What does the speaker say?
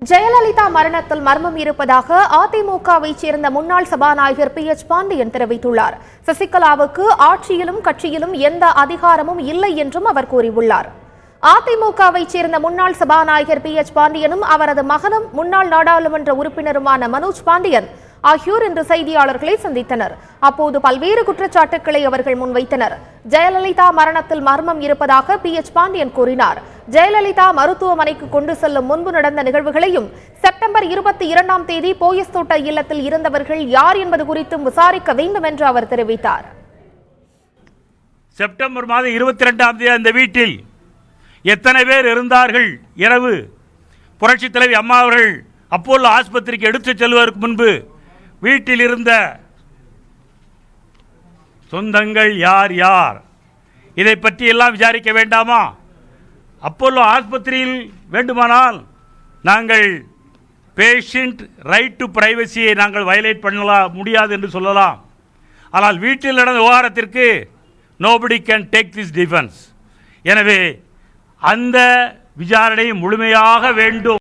ஜெயலலிதா மரணத்தில் மர்மம் இருப்பதாக அதிமுகவை சேர்ந்த முன்னாள் சபாநாயகர் PH பாண்டியன் தெரிவித்துள்ளார். சசிகலாவுக்கு ஆட்சியிலும் கட்சியிலும் எந்த அதிகாரமும் இல்லை என்றும் அவர் கூறியுள்ளார். அதிமுகவை சேர்ந்த முன்னாள் சபாநாயகர் PH பாண்டியனும் அவரது மகனும் முன்னாள் நாடாளுமன்ற உறுப்பினருமான மனோஜ் பாண்டியன் ஆகியோர் இன்று செய்தியாளர்களை சந்தித்தனர். அப்போது பல்வேறு குற்றச்சாட்டுக்களை அவர்கள் முன்வைத்தனர். ஜெயலலிதா மரணத்தில் மர்மம் இருப்பதாக PH பாண்டியன் கூறினார். ஜெயலலிதா மருத்துவமனைக்கு கொண்டு செல்லும் முன்பு நடந்த நிகழ்வுகளையும் செப்டம்பர் 22ஆம் தேதி போயஸ் தோட்ட இல்லத்தில் இருந்தவர்கள் யார் என்பது குறித்தும் விசாரிக்க வேண்டும் என்று அவர் தெரிவித்தார். செப்டம்பர் மாதம் 22ஆம் தேதி அந்த வீட்டில் எத்தனை பேர் இருந்தார்கள்? இரவு புரட்சி தலைவி அம்மா அவர்கள் அப்போலோ ஆஸ்பத்திரிக்கு எடுத்துச் செல்வதற்கு முன்பு வீட்டில் இருந்த சொந்தங்கள் யார் யார்? இதை பற்றி எல்லாம் விசாரிக்க வேண்டாமா? அப்போலோ ஆஸ்பத்திரியில் வேண்டுமானால் நாங்கள் பேஷண்ட் ரைட் டு பிரைவசியை நாங்கள் வயலேட் பண்ணலாம், முடியாது என்று சொல்லலாம். ஆனால் வீட்டில் நடந்த விவகாரத்திற்கு nobody can take this defence. எனவே அந்த விசாரணை முழுமையாக வேண்டும்.